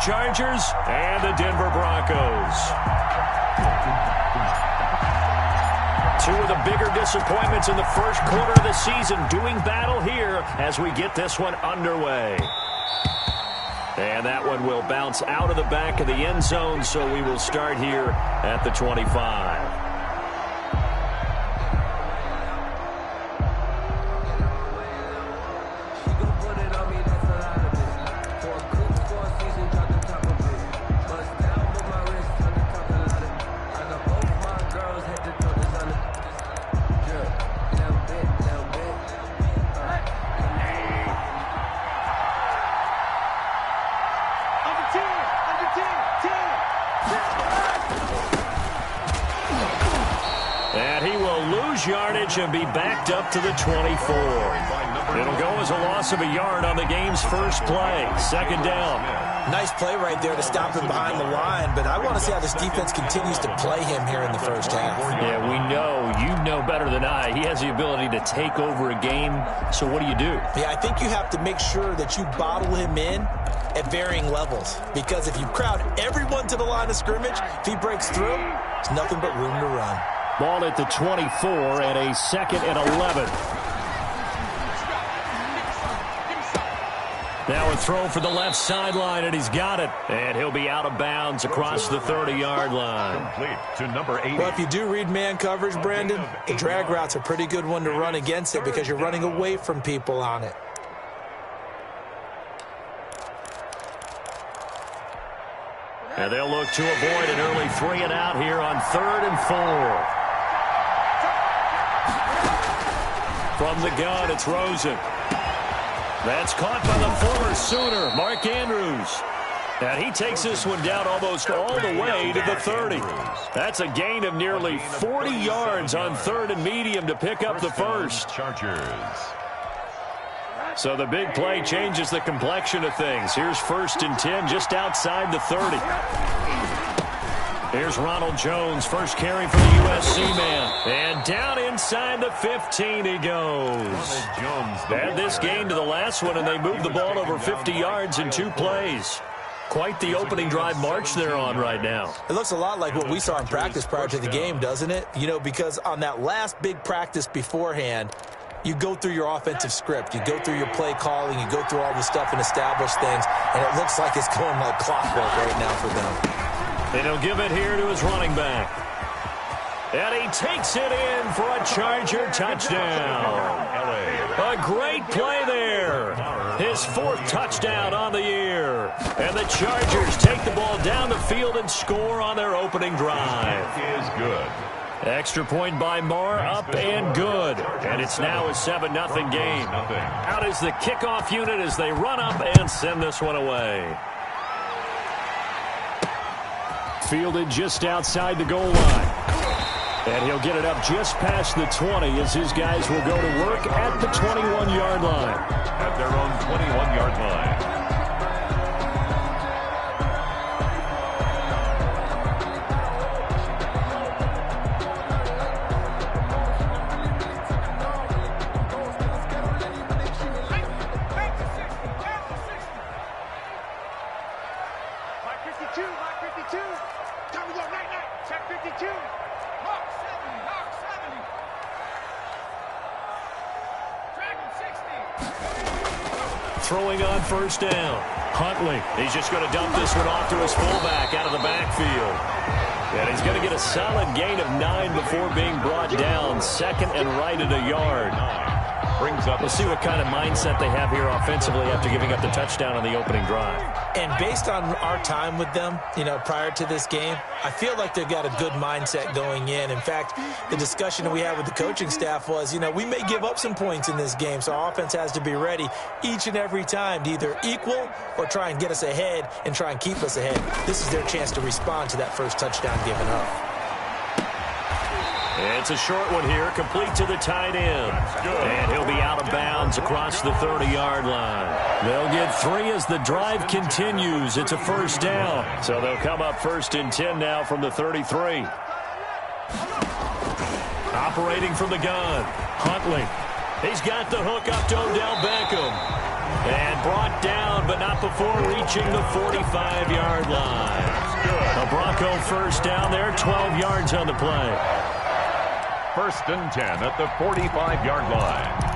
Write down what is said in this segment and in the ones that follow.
Chargers and the Denver Broncos. Two of the bigger disappointments in the first quarter of the season doing battle here as we get this one underway. And that one will bounce out of the back of the end zone, so we will start here at the 25. Yardage and be backed up to the 24. It'll go as a loss of a yard on the game's first play. Second down. Nice play right there to stop him behind the line, but I want to see how this defense continues to play him here in the first half. Yeah, we know. You know better than I. He has the ability to take over a game, so what do you do? Yeah, I think you have to make sure that you bottle him in at varying levels, because if you crowd everyone to the line of scrimmage, if he breaks through, there's nothing but room to run. Ball at the 24 and a 2nd and 11. Now a throw for the left sideline, and he's got it. And he'll be out of bounds across the 30-yard line. Complete to number 80. Well, if you do read man coverage, Brandon, the drag route's a pretty good one to run against it because you're running away from people on it. And they'll look to avoid an early 3 and out here on 3rd and 4. From the gun, it's Rosen. That's caught by the former Sooner, Mark Andrews. And he takes this one down almost all the way to the 30. That's a gain of nearly 40 yards on 3rd and medium to pick up the first. Chargers. So the big play changes the complexion of things. Here's 1st and 10 just outside the 30. Here's Ronald Jones, first carry for the USC man. And down inside the 15 he goes. Add this game to the last one, and they moved the ball over 50 yards in 2 plays. Quite the opening drive march they're on right now. It looks a lot like what we saw in practice prior to the game, doesn't it? You know, because on that last big practice beforehand, you go through your offensive script. You go through your play calling. You go through all the stuff and establish things. And it looks like it's going like clockwork right now for them. And he'll give it here to his running back. And he takes it in for a Charger touchdown. A great play there. His 4th touchdown on the year. And the Chargers take the ball down the field and score on their opening drive. Is good. Extra point by Marr, up and good. And it's now a 7-0 game. Out is the kickoff unit as they run up and send this one away. Fielded just outside the goal line. And he'll get it up just past the 20 as his guys will go to work at the 21-yard line. At their own 21-yard line. Throwing on 1st down. Huntley. He's just going to dump this one off to his fullback out of the backfield. And he's going to get a solid gain of 9 before being brought down. 2nd and right at a yard. Brings up. We'll see what kind of mindset they have here offensively after giving up the touchdown on the opening drive. And based on our time with them, you know, prior to this game, I feel like they've got a good mindset going in. In fact, the discussion that we had with the coaching staff was, you know, we may give up some points in this game, so our offense has to be ready each and every time to either equal or try and get us ahead and try and keep us ahead. This is their chance to respond to that first touchdown given up. It's a short one here, complete to the tight end. And he'll be out of bounds across the 30-yard line. They'll get 3 as the drive continues. It's a 1st down. So they'll come up 1st and 10 now from the 33. Operating from the gun, Huntley. He's got the hook up to Odell Beckham. And brought down, but not before reaching the 45-yard line. A Bronco first down there, 12 yards on the play. 1st and 10 at the 45-yard line.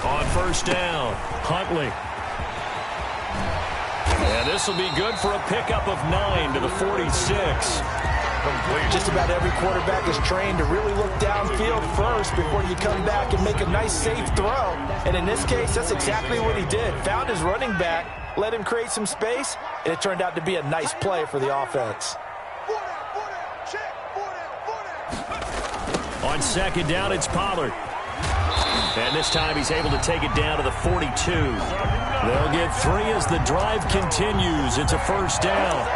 On 1st down, Huntley. And this will be good for a pickup of 9 to the 46. Just about every quarterback is trained to really look downfield first before you come back and make a nice, safe throw. And in this case, that's exactly what he did. Found his running back, let him create some space, and it turned out to be a nice play for the offense. On 2nd down, it's Pollard. And this time he's able to take it down to the 42. They'll get 3 as the drive continues. It's a 1st down.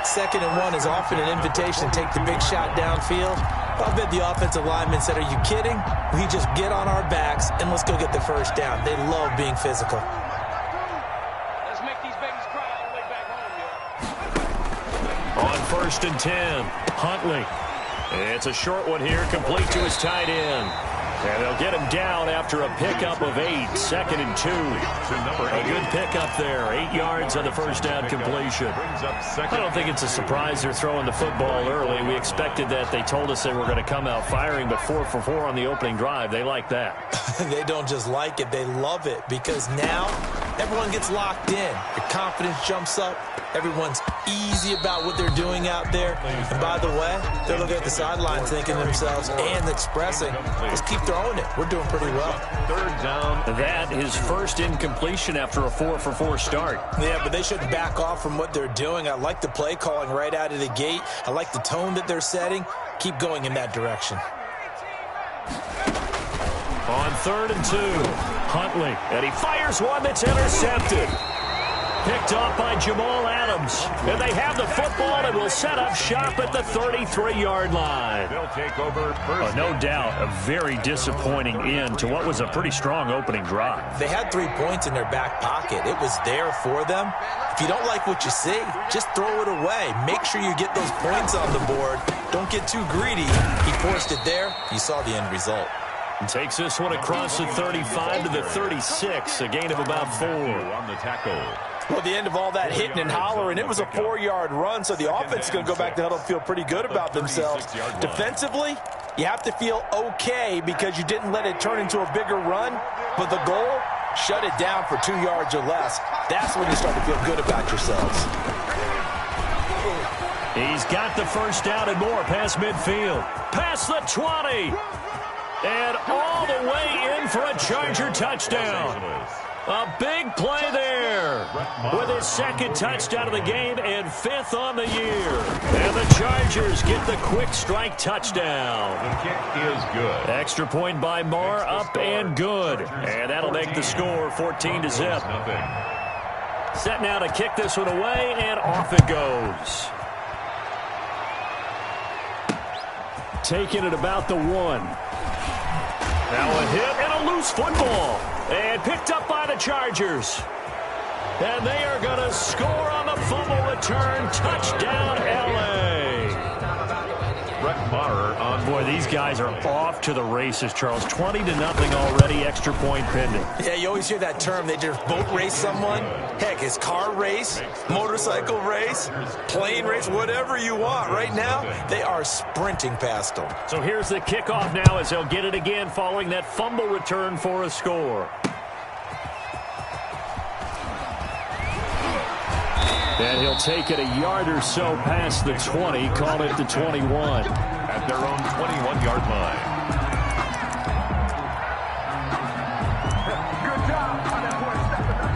2nd and 1 is often an invitation to take the big shot downfield. I bet the offensive lineman said, are you kidding? We just get on our backs and let's go get the 1st down. They love being physical. Let's make these babies cry all the way back home, yo. On 1st and 10, Huntley. It's a short one here, complete to his tight end. And they'll get him down after a pickup of 8, 2nd and 2. A good pickup there, 8 yards on the 1st down completion. I don't think it's a surprise they're throwing the football early. We expected that. They told us they were going to come out firing, but 4 for 4 on the opening drive. They like that. They don't just like it, they love it, because now everyone gets locked in. Your confidence jumps up. Everyone's easy about what they're doing out there. And by the way, they're looking at the sideline thinking to themselves and expressing, let's keep throwing it. We're doing pretty well. 3rd down. That is 1st incompletion after a 4 for 4 start. Yeah, but they shouldn't back off from what they're doing. I like the play calling right out of the gate. I like the tone that they're setting. Keep going in that direction. On 3rd and 2, Huntley. And he fires one that's intercepted. Picked off by Jamal Adams. And they have the football and will set up shop at the 33-yard line. They'll take over first. No doubt a very disappointing end to what was a pretty strong opening drive. They had 3 points in their back pocket. It was there for them. If you don't like what you see, just throw it away. Make sure you get those points on the board. Don't get too greedy. He forced it there. You saw the end result. And takes this one across the 35 to the 36, a gain of about 4. On the tackle. Well, the end of all that hitting and hollering, it was a 4-yard run, so the offense is going to go back to huddle and feel pretty good about themselves. Defensively, you have to feel okay because you didn't let it turn into a bigger run, but the goal, shut it down for 2 yards or less. That's when you start to feel good about yourselves. He's got the 1st down and more past midfield. Past the 20. And all the way in for a Charger touchdown. A big play there with his 2nd touchdown of the game and 5th on the year. And the Chargers get the quick strike touchdown. The kick is good. Extra point by Marr, up and good. And that'll make the score 14-0. Set now to kick this one away, and off it goes. Taking it about the 1. Now a hit and a loose football. And picked up by the Chargers. And they are going to score on the fumble return. Touchdown, L.A. Brett Maher on. Boy, these guys are off to the races, Charles. 20-0 already, extra point pending. Yeah, you always hear that term. They just boat race someone. Heck, it's car race, motorcycle race, plane race, whatever you want. Right now, they are sprinting past them. So here's the kickoff now as they'll get it again following that fumble return for a score. And he'll take it a yard or so past the 20, call it the 21. At their own 21-yard line. Good job on that boy stepping up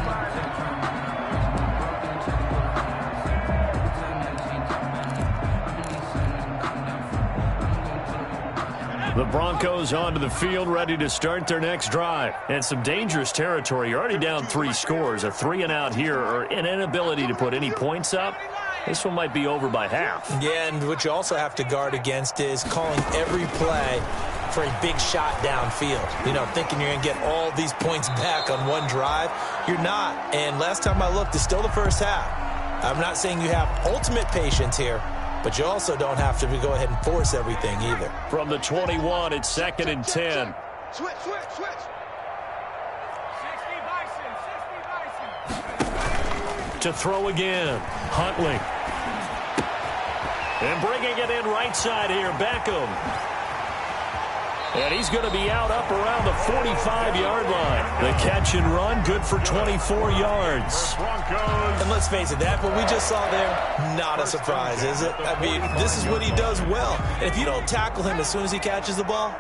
The Broncos onto the field, ready to start their next drive. And some dangerous territory. You're already down 3 scores. A 3-and-out here, or an inability to put any points up. This one might be over by half. Yeah, and what you also have to guard against is calling every play for a big shot downfield. You know, thinking you're going to get all these points back on one drive. You're not. And last time I looked, it's still the first half. I'm not saying you have ultimate patience here, but you also don't have to go ahead and force everything either. From the 21, it's 2nd and 10. Switch. To throw again. Huntley. And bringing it in right side here, Beckham. And he's going to be out up around the 45-yard line. The catch and run, good for 24 yards. And let's face it, that what we just saw there, not a surprise, is it? I mean, this is what he does well. And if you don't tackle him as soon as he catches the ball,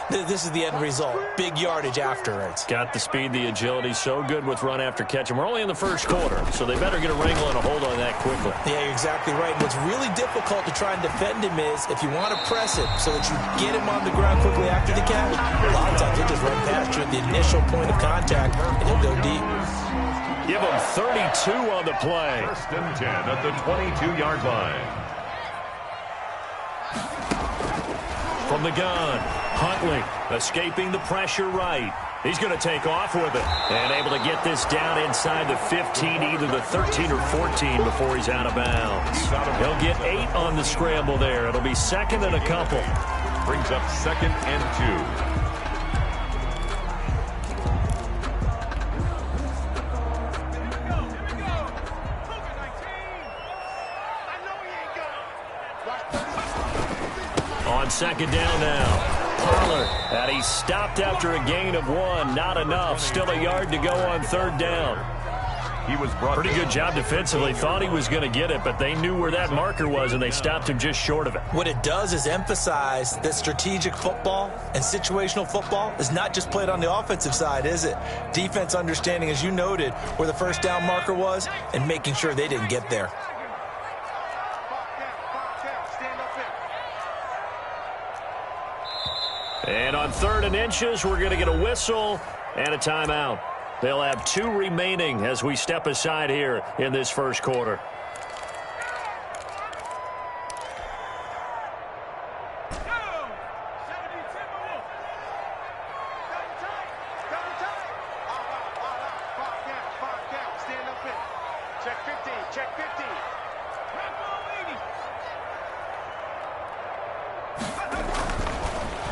this is the end result. Big yardage afterwards. Got the speed, the agility, so good with run after catch. And we're only in the first quarter, so they better get a wrangle and a hold on that quickly. Yeah, you're exactly right. And what's really difficult to try and defend him is if you want to press it so that you get him on the ground quickly after the catch, a lot of times he'll just run past you at the initial point of contact, and he'll go deep. Give him 32 on the play. 1st and 10 at the 22-yard line. From the gun, Huntley escaping the pressure right. He's going to take off with it and able to get this down inside the 15, either the 13 or 14 before he's out of bounds. He'll get 8 on the scramble there. It'll be 2nd and a couple. Brings up 2nd and 2. On 2nd down now. Pollard, and he stopped after a gain of 1. Not enough. Still a yard to go on 3rd down. He was brought Pretty good job defensively. Thought he was going to get it, but they knew where that marker was, and they stopped him just short of it. What it does is emphasize that strategic football and situational football is not just played on the offensive side, is it? Defense understanding, as you noted, where the first down marker was and making sure they didn't get there. And on 3rd and inches, we're going to get a whistle and a timeout. They'll have 2 remaining as we step aside here in this first quarter.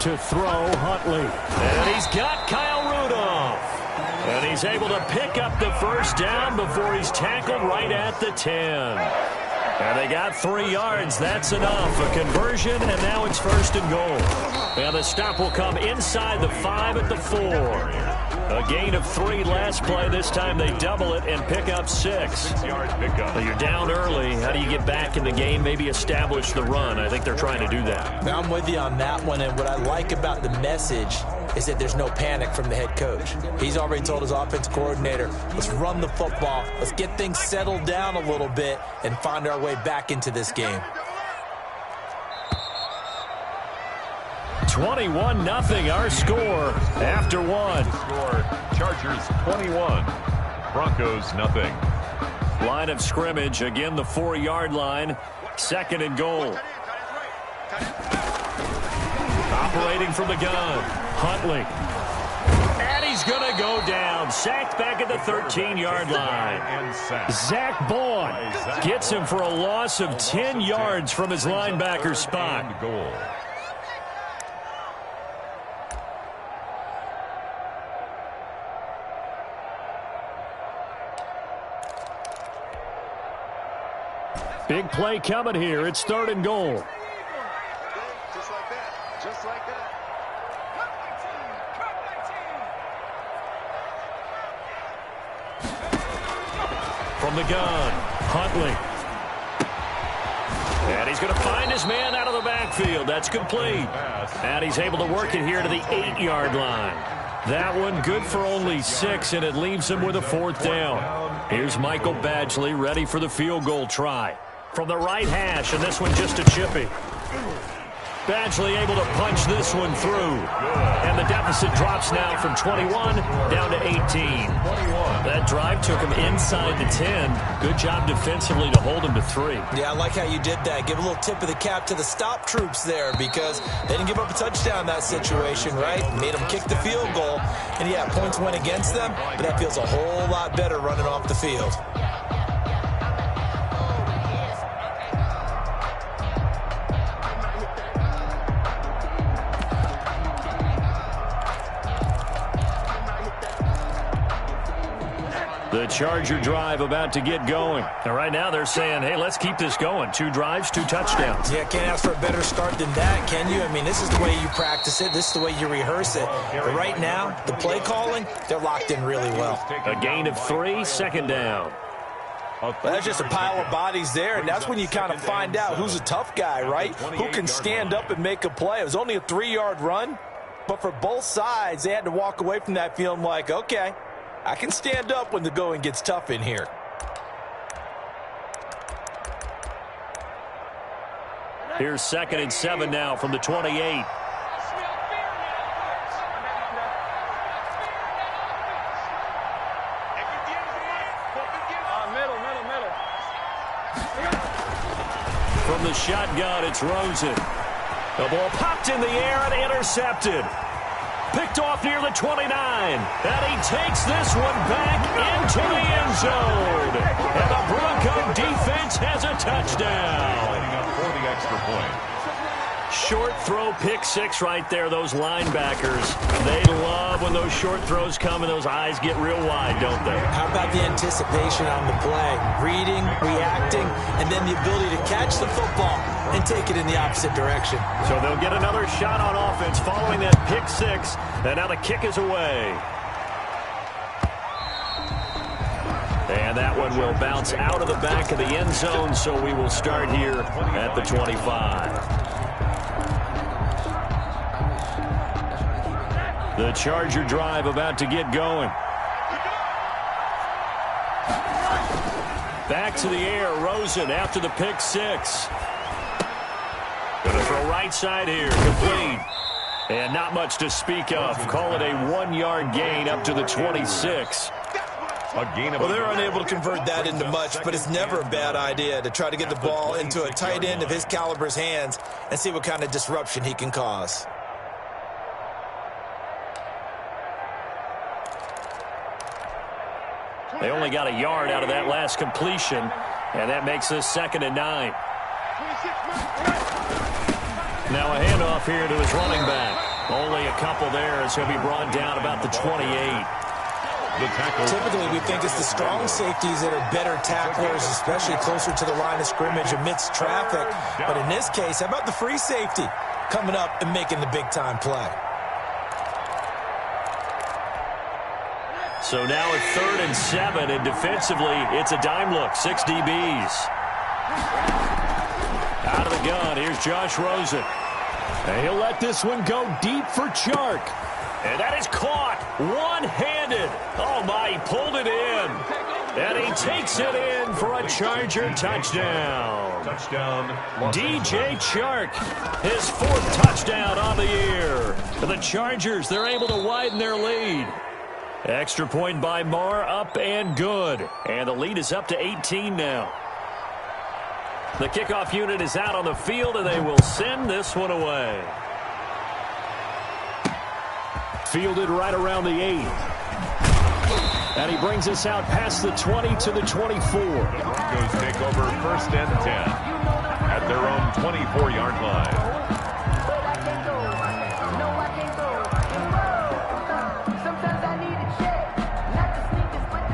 To throw, Huntley. And he's got Kyle Rudolph. And he's able to pick up the first down before he's tackled right at the 10. And they got 3 yards. That's enough. A conversion, and now it's 1st and goal. And the stop will come inside the 5 at the 4. A gain of 3 last play. This time they double it and pick up 6. 6-yard pickup. So you're down early. How do you get back in the game? Maybe establish the run. I think they're trying to do that. Now, I'm with you on that one, and what I like about the message is that there's no panic from the head coach. He's already told his offense coordinator, let's run the football, let's get things settled down a little bit and find our way back into this game. 21-0 our score after 1. Score, Chargers 21, Broncos nothing. Line of scrimmage, again the 4-yard line, 2nd and goal. Operating from the gun, Huntley. And he's going to go down. Sacked back at the 13-yard line. Zach Bourne gets him for a loss of 10 yards from his linebacker spot. Goal. Big play coming here. It's 3rd and goal. Just like that. Just like that. From the gun, Huntley. And he's going to find his man out of the backfield. That's complete. And he's able to work it here to the 8-yard line. That one good for only 6, and it leaves him with a 4th down. Here's Michael Badgley ready for the field goal try. From the right hash, and this one just a chippy. Badgley able to punch this one through. And the deficit drops now from 21 down to 18. That drive took him inside the 10. Good job defensively to hold him to 3. Yeah, I like how you did that. Give a little tip of the cap to the stop troops there because they didn't give up a touchdown in that situation, right? Made them kick the field goal. And, yeah, points went against them, but that feels a whole lot better running off the field. The Charger drive about to get going. And right now they're saying, hey, let's keep this going. 2 drives, 2 touchdowns. Yeah, can't ask for a better start than that, can you? I mean, this is the way you practice it. This is the way you rehearse it. But right now, the play calling, they're locked in really well. A gain of 3, second down. Well, that's just a pile of bodies there, and that's when you kind of find out who's a tough guy, right? Who can stand up and make a play. It was only a 3-yard run, but for both sides, they had to walk away from that feeling like, okay, I can stand up when the going gets tough in here. Here's 2nd and 7 now from the 28. Middle. From the shotgun, it's Rosen. The ball popped in the air and intercepted. Picked off near the 29. And he takes this one back into the end zone. And the Bronco defense has a touchdown. Lining up for the extra point. Short throw, pick 6 right there. Those linebackers, they love when those short throws come and those eyes get real wide, don't they? How about the anticipation on the play? Reading, reacting, and then the ability to catch the football and take it in the opposite direction. So they'll get another shot on offense following that pick 6. And now the kick is away. And that one will bounce out of the back of the end zone, so we will start here at the 25. The Charger drive about to get going. Back to the air, Rosen after the pick 6. Gonna throw right side here, complete. And not much to speak of. Call it a 1-yard gain up to the 26. Well, they're unable to convert that into much, but it's never a bad idea to try to get the ball into a tight end of his caliber's hands and see what kind of disruption he can cause. They only got a yard out of that last completion, and that makes this 2nd and 9. Now a handoff here to his running back. Only a couple there as he'll be brought down about the 28. Typically, we think it's the strong safeties that are better tacklers, especially closer to the line of scrimmage amidst traffic. But in this case, how about the free safety coming up and making the big-time play? So now at 3rd and 7, and defensively, it's a dime look. 6 DBs. Out of the gun, here's Josh Rosen. And he'll let this one go deep for Chark. And that is caught one-handed. Oh, my, he pulled it in. And he takes it in for a Charger touchdown. DJ Chark, his 4th touchdown on the year. The Chargers, they're able to widen their lead. Extra point by Marr, up and good. And the lead is up to 18 now. The kickoff unit is out on the field, and they will send this one away. Fielded right around the 8. And he brings us out past the 20 to the 24. The Broncos take over 1st and 10 at their own 24-yard line.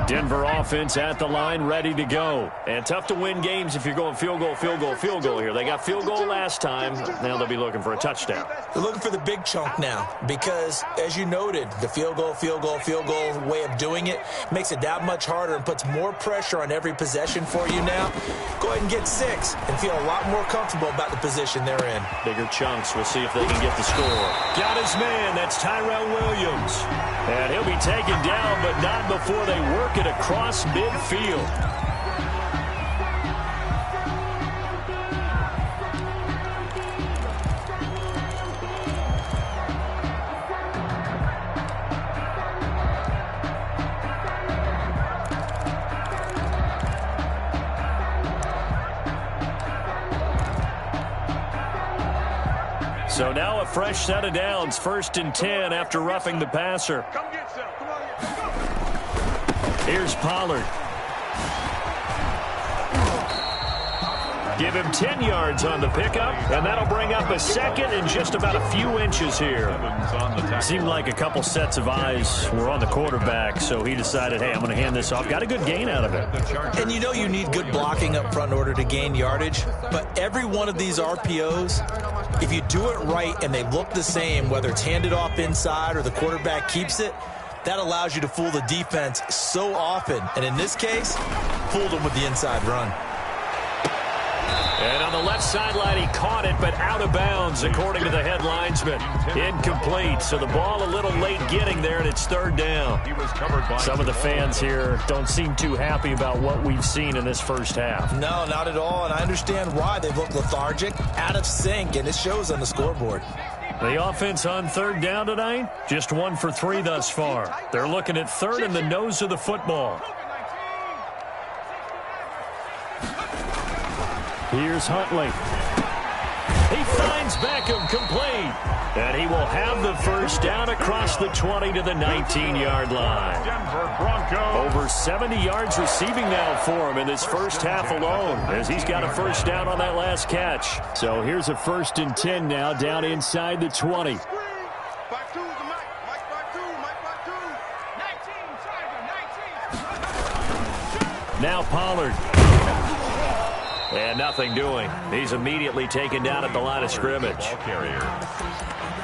Denver offense at the line, ready to go. And tough to win games if you're going field goal, field goal, field goal here. They got field goal last time. Now they'll be looking for a touchdown. They're looking for the big chunk now because, as you noted, the field goal way of doing it makes it that much harder and puts more pressure on every possession for you now. Go ahead and get 6 and feel a lot more comfortable about the position they're in. Bigger chunks. We'll see if they can get the score. Got his man. That's Tyrell Williams. And he'll be taken down, but not before they work it across midfield. So now a fresh set of downs, 1st and 10 after roughing the passer. Come get some. Come on here. Here's Pollard. Give him 10 yards on the pickup, and that'll bring up a second and just about a few inches here. Seemed like a couple sets of eyes were on the quarterback, so he decided, hey, I'm going to hand this off. Got a good gain out of it. And you know you need good blocking up front in order to gain yardage, but every one of these RPOs, if you do it right and they look the same, whether it's handed off inside or the quarterback keeps it, that allows you to fool the defense so often. And in this case, fooled them with the inside run. And on the left sideline, he caught it, but out of bounds, according to the head linesman. Incomplete, so the ball a little late getting there, and it's 3rd down. Some of the fans here don't seem too happy about what we've seen in this first half. No, not at all, and I understand why. They've looked lethargic, out of sync, and it shows on the scoreboard. The offense on 3rd down tonight, just 1 for 3 thus far. They're looking at 3rd and the nose of the football. Here's Huntley. He finds Beckham complete. And he will have the first down across the 20 to the 19-yard line. Denver Broncos. Over 70 yards receiving now for him in this first half alone, as he's got a first down on that last catch. So here's a 1st and 10 now down inside the 20. Now Pollard. And nothing doing. He's immediately taken down at the line of scrimmage.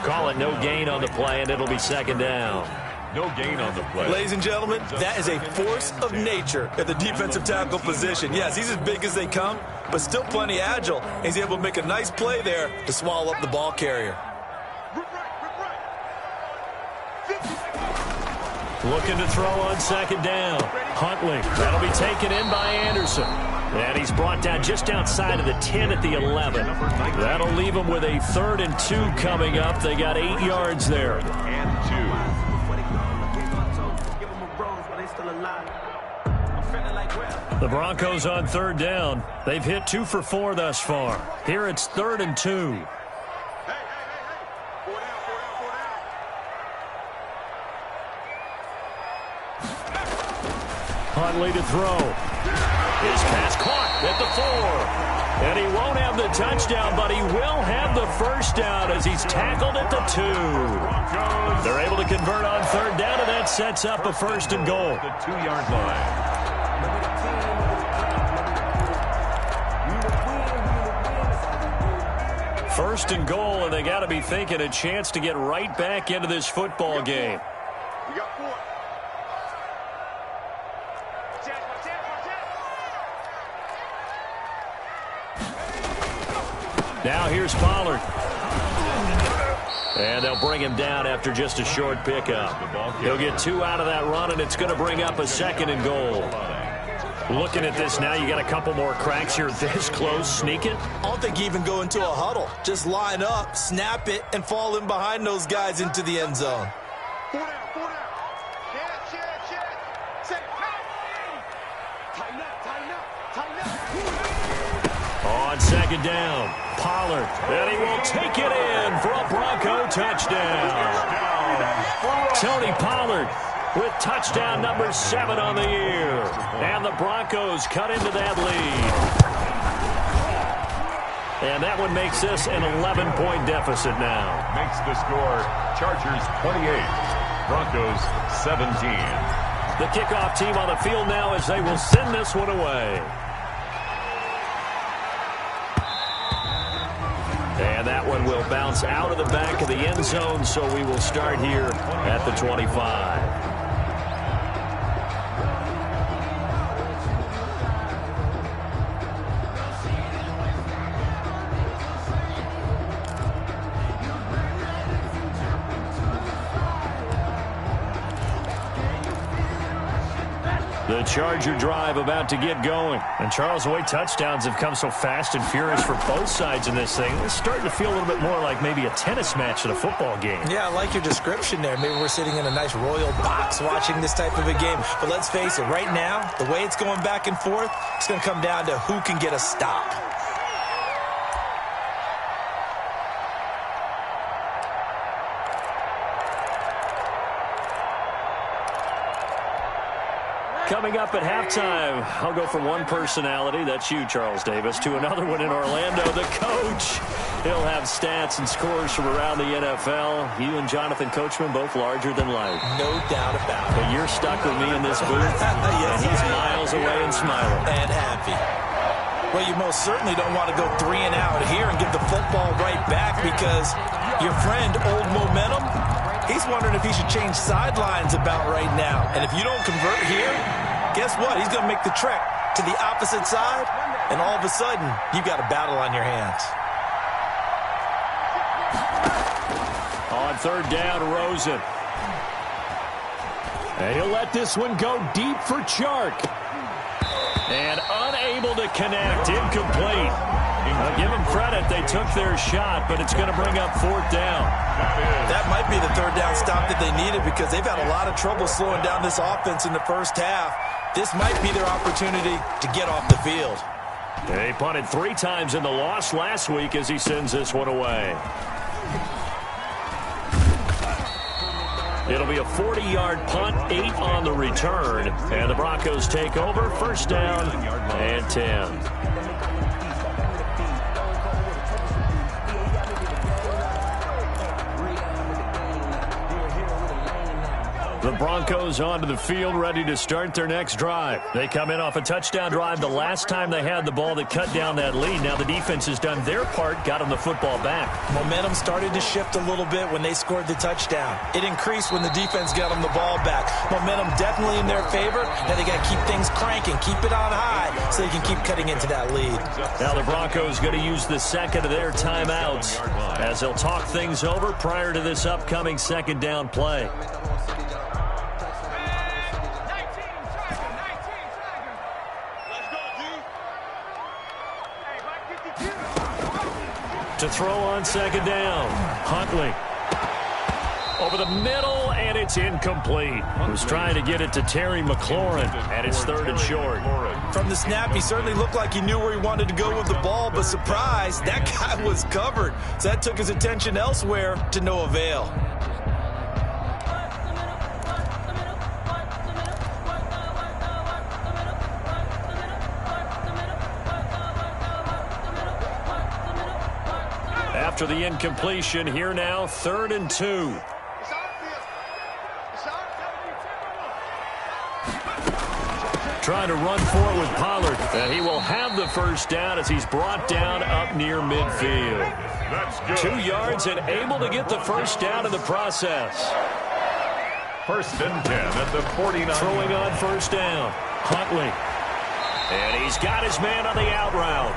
Call it no gain on the play, and it'll be 2nd down. No gain on the play. Ladies and gentlemen, that is a force of nature at the defensive tackle position. Yes, he's as big as they come, but still plenty agile. He's able to make a nice play there to swallow up the ball carrier. Looking to throw on 2nd down. Huntley. That'll be taken in by Anderson. And he's brought down just outside of the 10 at the 11. That'll leave him with a 3rd and 2 coming up. They got 8 yards there. And 2. The Broncos on 3rd down. They've hit 2 for 4 thus far. Here it's 3rd and 2. Huntley to throw. His pass caught at the 4. And he won't have the touchdown, but he will have the first down as he's tackled at the 2. They're able to convert on 3rd down, and that sets up a 1st and goal. The 2-yard line. 1st and goal, and they got to be thinking a chance to get right back into this football game. We got 4. Now here's Pollard. And they'll bring him down after just a short pickup. He'll get 2 out of that run, and it's going to bring up a 2nd and goal. Looking at this now, you got a couple more cracks here this close. Sneak it. I don't think you even go into a huddle. Just line up, snap it, and fall in behind those guys into the end zone. 4 down, 4 down. Check. Set it. Tighten up. On 2nd down, Pollard. And he will take it in for a Bronco touchdown. Tony Pollard with touchdown number 7 on the year. And the Broncos cut into that lead. And that one makes this an 11-point deficit now. Makes the score Chargers 28, Broncos 17. The kickoff team on the field now as they will send this one away. And that one will bounce out of the back of the end zone, so we will start here at the 25. The Charger drive about to get going. And Charles, the way touchdowns have come so fast and furious for both sides in this thing, it's starting to feel a little bit more like maybe a tennis match than a football game. Yeah, I like your description there. Maybe we're sitting in a nice royal box watching this type of a game. But let's face it, right now, the way it's going back and forth, it's going to come down to who can get a stop. Coming up at halftime, I'll go from one personality, that's you, Charles Davis, to another one in Orlando, the coach. He'll have stats and scores from around the NFL. You and Jonathan Coachman both larger than life. No doubt about it. But you're stuck with me in this booth, yes, and he's miles away and smiling. And happy. Well, you most certainly don't want to go 3 and out here and give the football right back, because your friend, Old Momentum, he's wondering if he should change sidelines about right now. And if you don't convert here, guess what? He's going to make the trek to the opposite side, and all of a sudden, you've got a battle on your hands. On third down, Rosen. And he'll let this one go deep for Chark. And unable to connect, incomplete. I'll give them credit, they took their shot, but it's going to bring up fourth down. That might be the third down stop that they needed, because they've had a lot of trouble slowing down this offense in the first half. This might be their opportunity to get off the field. They punted 3 times in the loss last week as he sends this one away. It'll be a 40-yard punt, 8 on the return. And the Broncos take over, first down and 10. The Broncos onto the field, ready to start their next drive. They come in off a touchdown drive the last time they had the ball that cut down that lead. Now the defense has done their part, got them the football back. Momentum started to shift a little bit when they scored the touchdown. It increased when the defense got them the ball back. Momentum definitely in their favor. Now they got to keep things cranking, keep it on high, so they can keep cutting into that lead. Now the Broncos going to use the second of their timeouts as they'll talk things over prior to this upcoming second down play. To throw on second down, Huntley. Over the middle, and it's incomplete. He was trying to get it to Terry McLaurin, and it's third and short. From the snap, he certainly looked like he knew where he wanted to go with the ball, but surprise, that guy was covered. So that took his attention elsewhere to no avail. After the incompletion, here now, 3rd and 2. Trying to run for it with Pollard. And he will have the first down as he's brought down up near midfield. 2 yards and able to get the first down in the process. First and 10 at the 49. Throwing on first down, Huntley. And he's got his man on the out route.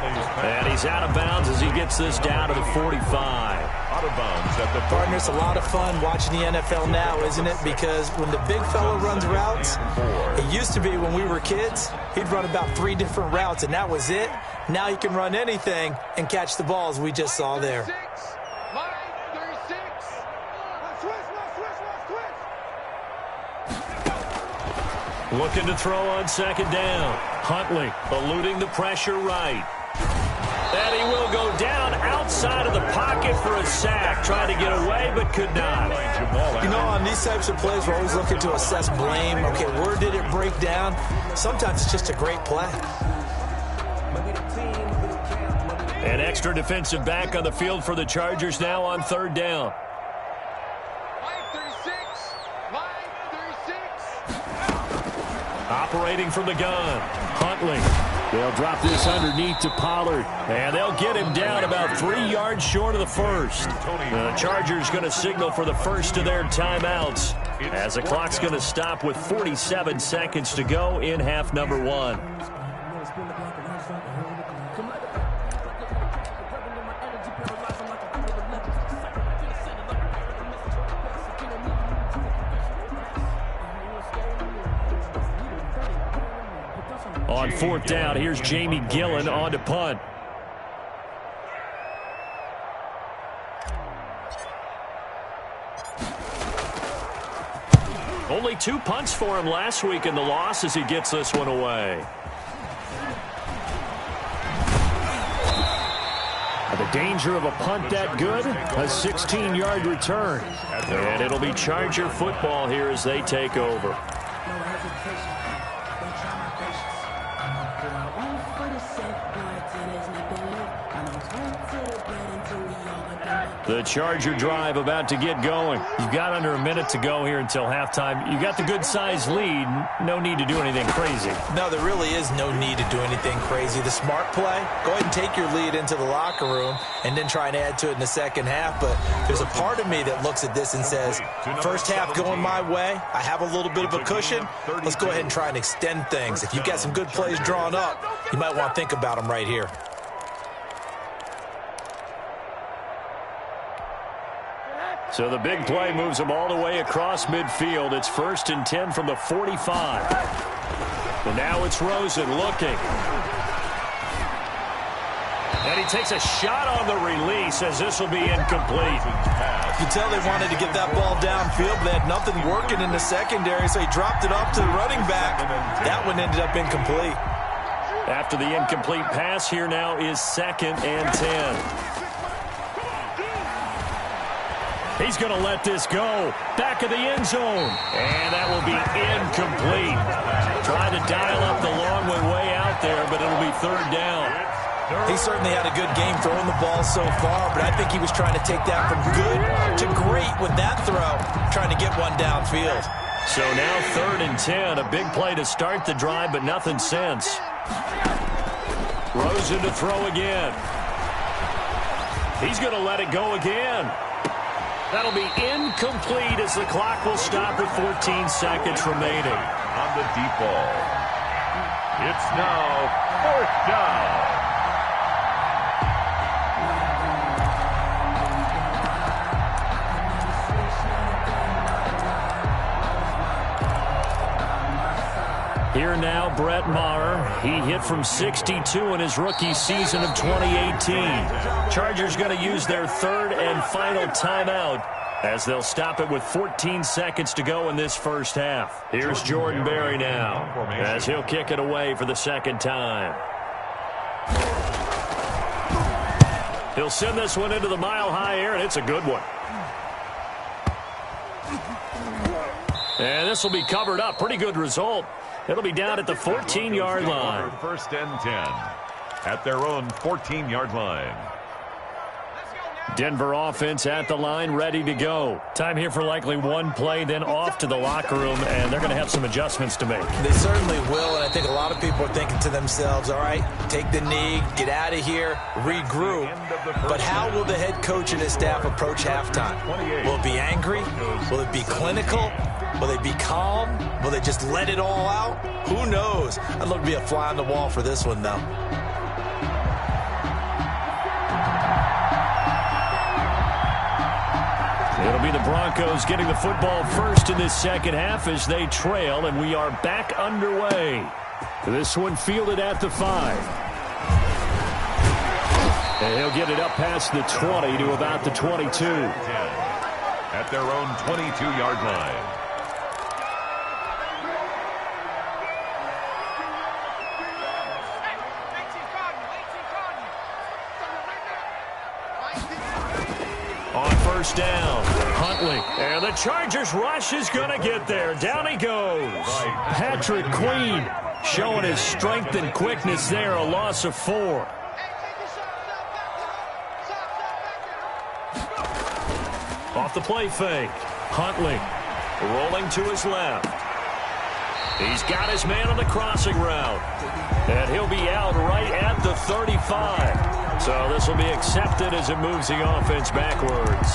And he's out of bounds as he gets this down to the 45. Out of bounds at the Partner, it's a lot of fun watching the NFL now, isn't it? Because when the big fella runs routes, it used to be when we were kids, he'd run about 3 different routes, and that was it. Now he can run anything and catch the balls we just saw there. Looking to throw on second down. Huntley eluding the pressure right. And he will go down outside of the pocket for a sack. Trying to get away, but could not. You know, on these types of plays, we're always looking to assess blame. Okay, where did it break down? Sometimes it's just a great play. An extra defensive back on the field for the Chargers now on third down. Operating from the gun, Huntley. They'll drop this underneath to Pollard, and they'll get him down about 3 yards short of the first. The Chargers going to signal for the first of their timeouts as the clock's going to stop with 47 seconds to go in half number 1. On fourth down, here's Jamie Gillen on to punt. Only 2 punts for him last week in the loss as he gets this one away. The danger of a punt that good, a 16-yard return. And it'll be Charger football here as they take over. The Charger drive about to get going. You've got under a minute to go here until halftime. You got the good-sized lead. No need to do anything crazy. No, there really is no need to do anything crazy. The smart play, go ahead and take your lead into the locker room and then try and add to it in the second half. But there's a part of me that looks at this and says, first half going my way, I have a little bit of a cushion. Let's go ahead and try and extend things. If you've got some good plays drawn up, you might want to think about them right here. So the big play moves them all the way across midfield. It's 1st and 10 from the 45. And now it's Rosen looking. And he takes a shot on the release as this will be incomplete. You can tell they wanted to get that ball downfield, but they had nothing working in the secondary, so he dropped it off to the running back. That one ended up incomplete. After the incomplete pass, here now is 2nd and 10. He's going to let this go. Back of the end zone. And that will be incomplete. Trying to dial up the long way out there, but it'll be 3rd down. He certainly had a good game throwing the ball so far, but I think he was trying to take that from good to great with that throw, trying to get one downfield. So now 3rd and 10. A big play to start the drive, but nothing since. Rosen to throw again. He's going to let it go again. That'll be incomplete as the clock will stop with 14 seconds remaining. On the deep ball. It's now 4th down. Here now, Brett Maher. He hit from 62 in his rookie season of 2018. Chargers going to use their 3rd and final timeout as they'll stop it with 14 seconds to go in this first half. Here's Jordan Berry now as he'll kick it away for the 2nd time. He'll send this one into the mile-high air, and it's a good one. And this will be covered up. Pretty good result. It'll be down at the 14-yard line. 1st and 10 at their own 14-yard line. Denver offense at the line, ready to go. Time here for likely one play, then off to the locker room, and they're going to have some adjustments to make. They certainly will, and I think a lot of people are thinking to themselves, all right, take the knee, get out of here, regroup. But how will the head coach and his staff approach halftime? Will it be angry? Will it be clinical? Will they be calm? Will they just let it all out? Who knows? I'd love to be a fly on the wall for this one, though. It'll be the Broncos getting the football first in this second half as they trail, and we are back underway. This one fielded at the 5. And he'll get it up past the 20 to about the 22. At their own 22-yard line. On 1st down, Huntley. And the Chargers rush is going to get there. Down he goes. Patrick Queen showing his strength and quickness there. A loss of 4. Off the play fake. Huntley rolling to his left. He's got his man on the crossing route. And he'll be out right at the 35. So this will be accepted as it moves the offense backwards.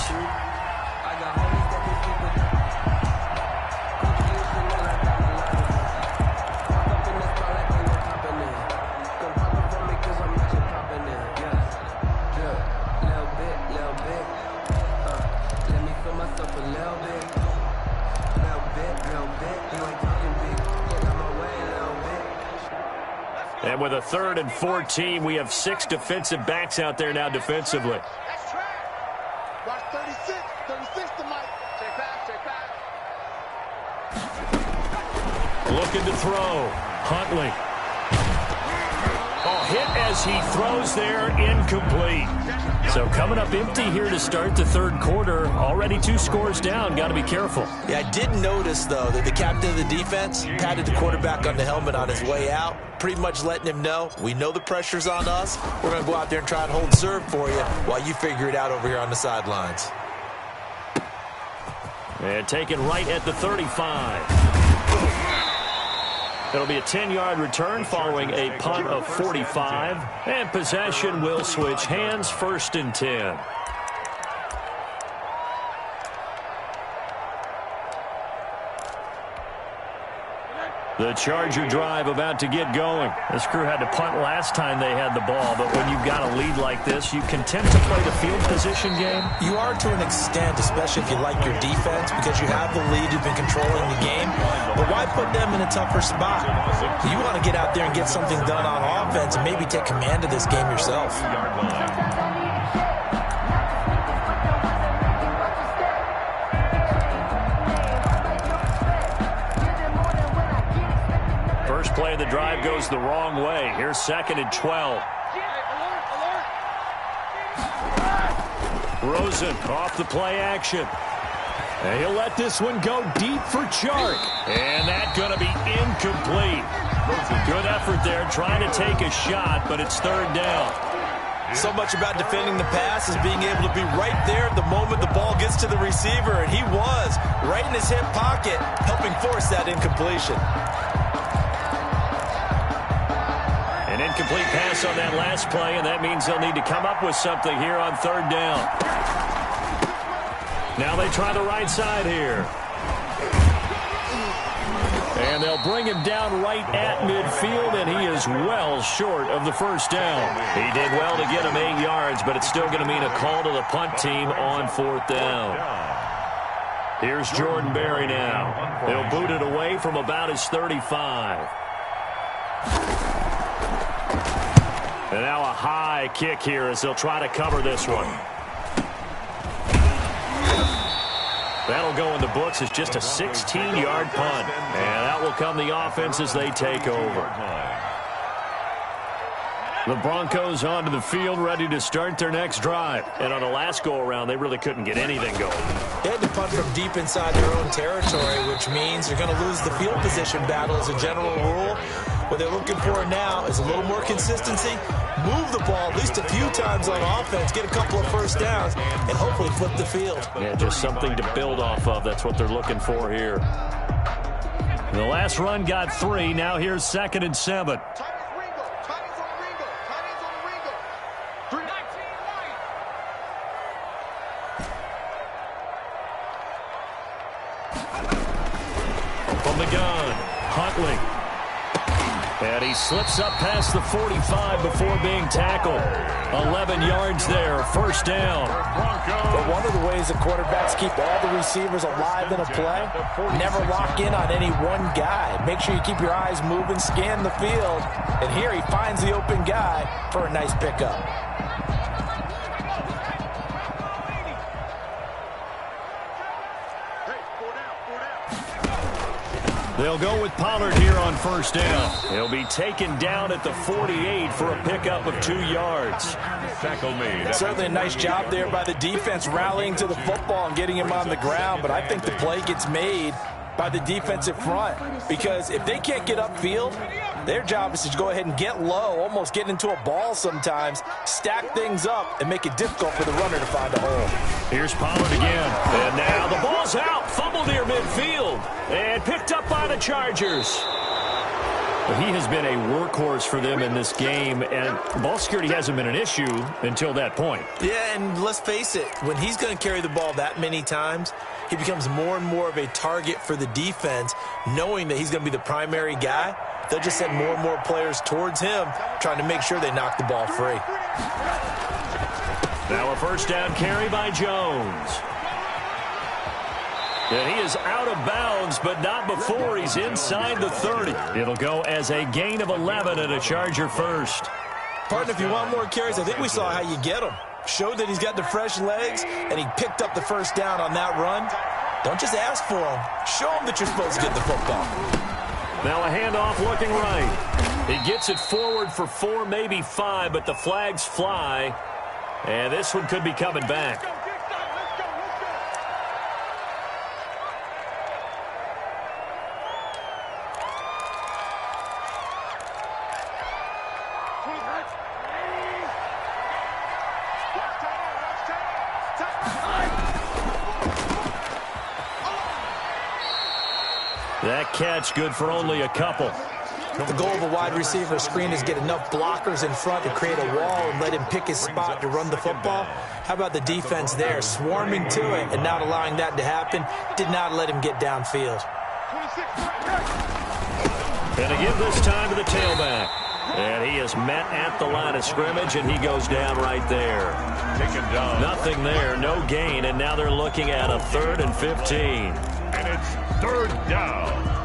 And with a 3rd and 14, we have 6 defensive backs out there now defensively. That's track. Watch 36. 36 to Mike. Check back. Looking to throw. Huntley. Oh, hit as he throws there. Incomplete. So coming up empty here to start the third quarter. Already 2 scores down. Got to be careful. Yeah, I did notice, though, that the captain of the defense patted the quarterback on the helmet on his way out, pretty much letting him know, we know the pressure's on us. We're going to go out there and try and hold serve for you while you figure it out over here on the sidelines. And taken right at the 35. It'll be a 10-yard return following a punt of 45. And possession will switch hands, 1st and 10. The Charger drive about to get going. This crew had to punt last time they had the ball, but when you've got a lead like this, you can tend to play the field position game. You are to an extent, especially if you like your defense, because you have the lead, you've been controlling the game. But why put them in a tougher spot? You want to get out there and get something done on offense and maybe take command of this game yourself. First play of the drive goes the wrong way. Here's 2nd and 12. Rosen off the play action. And he'll let this one go deep for Chark. And that's going to be incomplete. Good effort there trying to take a shot, but it's 3rd down. So much about defending the pass is being able to be right there at the moment the ball gets to the receiver, and he was right in his hip pocket, helping force that incompletion. An incomplete pass on that last play, and that means they'll need to come up with something here on 3rd down. Now they try the right side here. And they'll bring him down right at midfield, and he is well short of the 1st down. He did well to get him 8 yards, but it's still going to mean a call to the punt team on 4th down. Here's Jordan Berry now. They'll boot it away from about his 35. And now a high kick here as they'll try to cover this one. That'll go in the books as just a 16-yard punt. And out will come the offense as they take over. The Broncos onto the field, ready to start their next drive. And on the last go-around, they really couldn't get anything going. They had to punt from deep inside their own territory, which means they're going to lose the field position battle as a general rule. What they're looking for now is a little more consistency, move the ball at least a few times on offense, get a couple of 1st downs, and hopefully flip the field. Yeah, just something to build off of. That's what they're looking for here. The last run got 3. Now here's 2nd and 7. From the gun, Huntley. And he slips up past the 45 before being tackled. 11 yards there, 1st down. But one of the ways the quarterbacks keep all the receivers alive in a play, never lock in on any one guy. Make sure you keep your eyes moving, scan the field. And here he finds the open guy for a nice pickup. They'll go with Pollard here on 1st down. He'll be taken down at the 48 for a pickup of 2 yards. Tackle made. Certainly a nice job there by the defense rallying to the football and getting him on the ground, but I think the play gets made by the defensive front, because if they can't get upfield, their job is to go ahead and get low, almost get into a ball sometimes, stack things up, and make it difficult for the runner to find a hole. Here's Pollard again. And now the ball's out. Fumbled near midfield. And picked up by the Chargers. He has been a workhorse for them in this game, and ball security hasn't been an issue until that point. Yeah, and let's face it, when he's going to carry the ball that many times, he becomes more and more of a target for the defense, knowing that he's going to be the primary guy. They'll just send more and more players towards him, trying to make sure they knock the ball free. Now a 1st down carry by Jones. And he is out of bounds, but not before he's inside the 30. It'll go as a gain of 11 and a Charger 1st. Partner, if you want more carries, I think we saw how you get them. Showed that he's got the fresh legs, and he picked up the 1st down on that run. Don't just ask for them. Show them that you're supposed to get the football. Now a handoff looking right. He gets it forward for 4, maybe 5, but the flags fly. And this one could be coming back. That catch good for only a couple. The goal of a wide receiver screen is get enough blockers in front to create a wall and let him pick his spot to run the football. How about the defense there, swarming to it and not allowing that to happen? Did not let him get downfield. And to give this time to the tailback. And he is met at the line of scrimmage, and he goes down right there. Taken down. Nothing there, no gain, and now they're looking at a 3rd and 15. And it's 3rd down.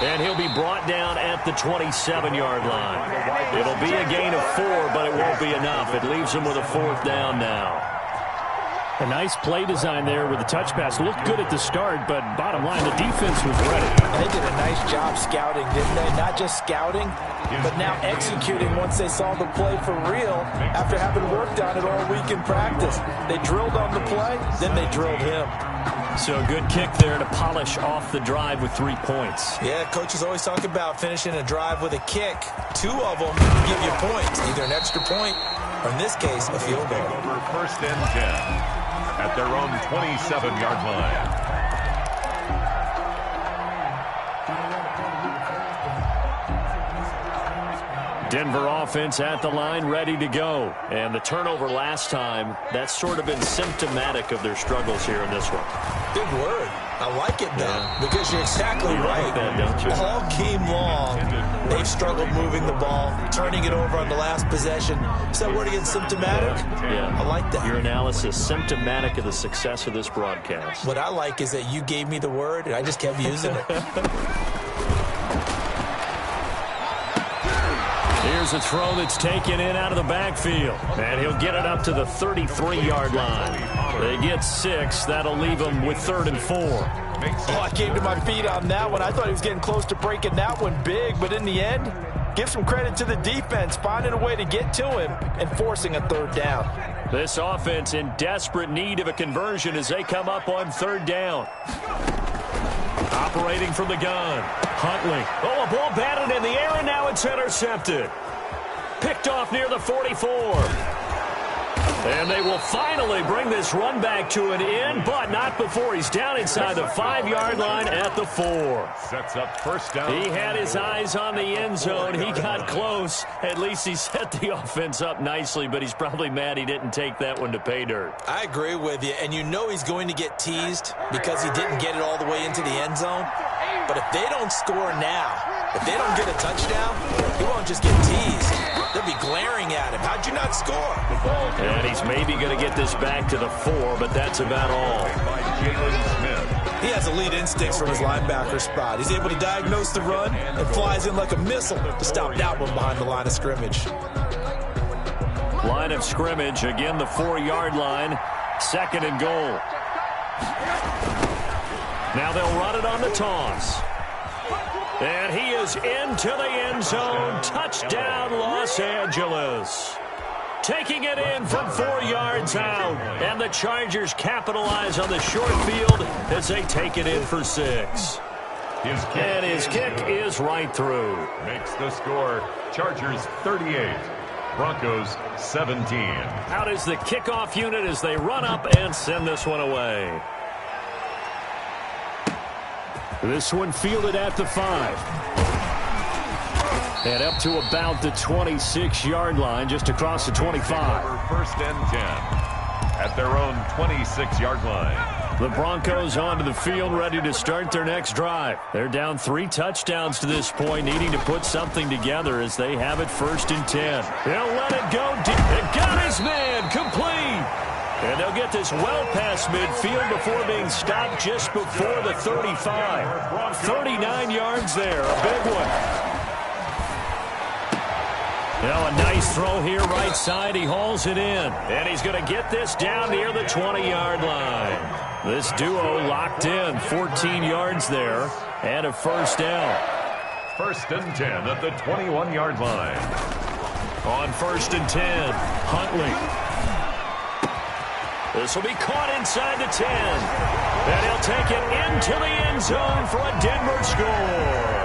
And he'll be brought down at the 27-yard line. It'll be a gain of 4, but it won't be enough. It leaves him with a 4th down now. A nice play design there with the touch pass. Looked good at the start, but bottom line, the defense was ready. They did a nice job scouting, didn't they? Not just scouting, but now executing once they saw the play for real after having worked on it all week in practice. They drilled on the play, then they drilled him. So a good kick there to polish off the drive with 3 points. Yeah, coaches always talk about finishing a drive with a kick. 2 of them give you points, either an extra point or, in this case, a field goal. Over 1st and 10 at their own 27-yard line. Denver offense at the line, ready to go. And the turnover last time, that's sort of been symptomatic of their struggles here in this one. Big word. I like it, though, because you're exactly right. Like that, don't you? All game long, they've struggled moving the ball, turning it over on the last possession. Is that word again, symptomatic? Yeah. I like that. Your analysis, symptomatic of the success of this broadcast. What I like is that you gave me the word, and I just kept using it. Here's a throw that's taken in out of the backfield. And he'll get it up to the 33-yard line. They get 6. That'll leave them with 3rd and 4. Oh, I came to my feet on that one. I thought he was getting close to breaking that one big, but in the end, give some credit to the defense, finding a way to get to him and forcing a 3rd down. This offense in desperate need of a conversion as they come up on 3rd down. Operating from the gun. Huntley. Oh, a ball batted in the air, and now it's intercepted. Picked off near the 44. And they will finally bring this run back to an end, but not before he's down inside the 5-yard line at the 4. Sets up 1st down. He had his eyes on the end zone. He got close. At least he set the offense up nicely, but he's probably mad he didn't take that one to pay dirt. I agree with you, and you know he's going to get teased because he didn't get it all the way into the end zone. But if they don't score now, if they don't get a touchdown, he won't just get teased. They'll be glaring at him. How'd you not score? And he's maybe going to get this back to the 4, but that's about all. He has elite instincts from his linebacker spot. He's able to diagnose the run and flies in like a missile to stop that one behind the line of scrimmage. Line of scrimmage, again the 4-yard line, 2nd and goal. Now they'll run it on the toss. And he is into the end zone. Touchdown, Los Angeles. Taking it in from 4 yards out. And the Chargers capitalize on the short field as they take it in for 6. And his kick is right through. Makes the score Chargers 38, Broncos 17. Out is the kickoff unit as they run up and send this one away. This one fielded at the 5. And up to about the 26-yard line, just across the 25. 1st and 10 at their own 26-yard line. The Broncos onto the field, ready to start their next drive. They're down 3 touchdowns to this point, needing to put something together as they have it 1st and 10. They'll let it go deep. It got his man, complete. And they'll get this well past midfield before being stopped just before the 35. 39 yards there, a big one. Now a nice throw here right side. He hauls it in. And he's going to get this down near the 20-yard line. This duo locked in, 14 yards there, and a first down. 1st and 10 at the 21-yard line. On 1st and 10, Huntley. This will be caught inside the 10. And he'll take it into the end zone for a Denver score.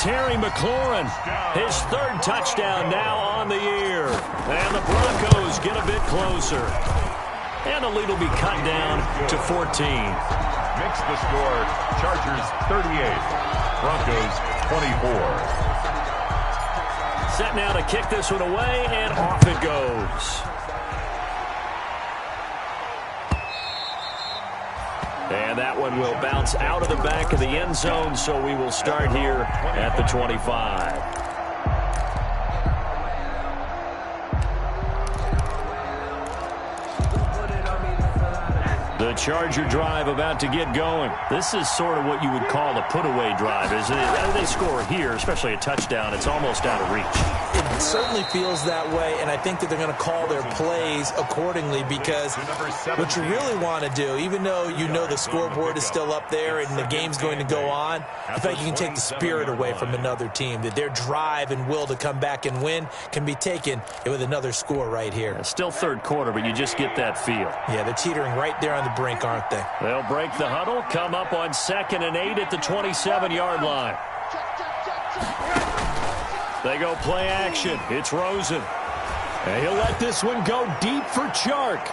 Terry McLaurin, his 3rd touchdown now on the year. And the Broncos get a bit closer. And the lead will be cut down to 14. Makes the score, Chargers 38, Broncos 24. Set now to kick this one away, and off it goes. And that one will bounce out of the back of the end zone, so we will start here at the 25. The Charger drive about to get going. This is sort of what you would call a put-away drive, isn't it? They score here, especially a touchdown. It's almost out of reach. It certainly feels that way, and I think that they're going to call their plays accordingly, because what you really want to do, even though you know the scoreboard is still up there and the game's going to go on, I think you can take the spirit away from another team, that their drive and will to come back and win can be taken with another score right here. It's still 3rd quarter, but you just get that feel. Yeah, they're teetering right there on the brink, aren't they? They'll break the huddle, come up on 2nd and 8 at the 27-yard line. They go play action. It's Rosen. And he'll let this one go deep for Chark.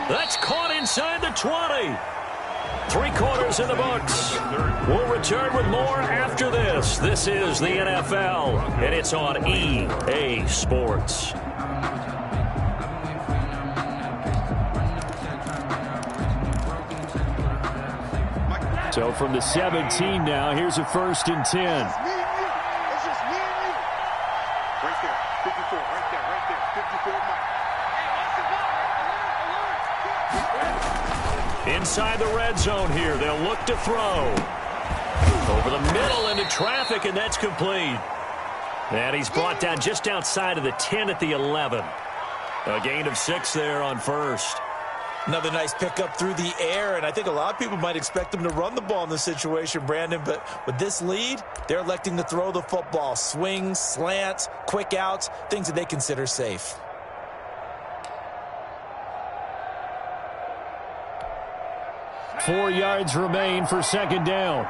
That's caught inside the 20. 3 quarters in the books. We'll return with more after this. This is the NFL, and it's on EA Sports. So from the 17 now, here's a 1st and 10. Inside the red zone here, they'll look to throw. Over the middle into traffic, and that's complete. And he's brought down just outside of the 10 at the 11. A gain of 6 there on 1st. Another nice pickup through the air, and I think a lot of people might expect them to run the ball in this situation, Brandon, but with this lead, they're electing to throw the football. Swings, slants, quick outs, things that they consider safe. Four yards remain for 2nd down.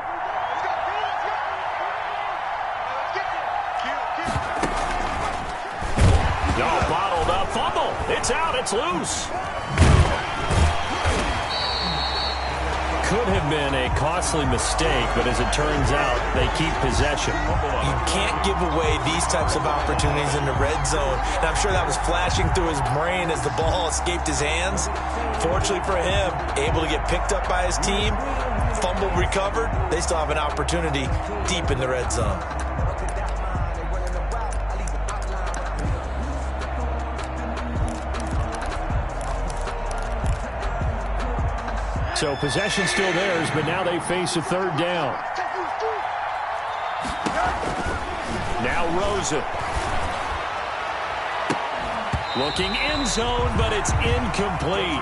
No, bottled up fumble. It's out. It's loose. Could have been a costly mistake, but as it turns out, they keep possession. You can't give away these types of opportunities in the red zone. And I'm sure that was flashing through his brain as the ball escaped his hands. Fortunately for him, able to get picked up by his team, fumble recovered. They still have an opportunity deep in the red zone. So possession still theirs, but now they face a 3rd down. Now Rosen. Looking end zone, but it's incomplete.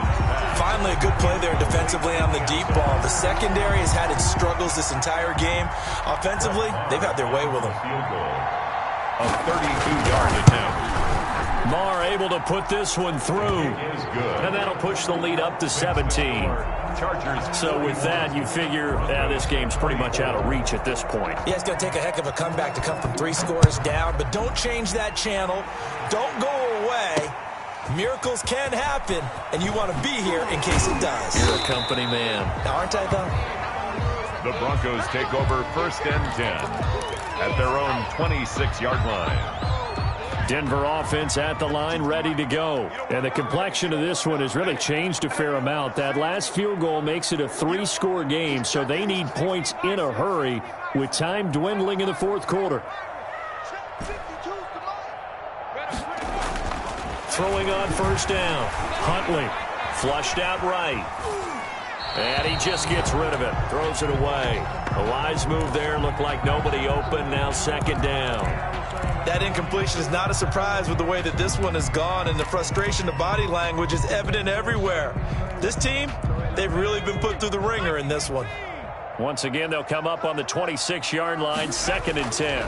Finally a good play there defensively on the deep ball. The secondary has had its struggles this entire game. Offensively, they've had their way with them. A 32-yard attempt. Marr able to put this one through. And that'll push the lead up to 17. So with that, you figure this game's pretty much out of reach at this point. Yeah, it's going to take a heck of a comeback to come from 3 scores down, but don't change that channel. Don't go away. Miracles can happen, and you want to be here in case it does. You're a company man. Now, aren't I, though? The Broncos take over 1st and 10 at their own 26-yard line. Denver offense at the line, ready to go. And the complexion of this one has really changed a fair amount. That last field goal makes it a 3-score game, so they need points in a hurry with time dwindling in the 4th quarter. Throwing on 1st down. Huntley flushed out right. And he just gets rid of it. Throws it away. A wise move there. Looked like nobody open. Now 2nd down. That incompletion is not a surprise with the way that this one has gone, and the frustration, the body language is evident everywhere. This team, they've really been put through the ringer in this one. Once again, they'll come up on the 26-yard line, 2nd and 10.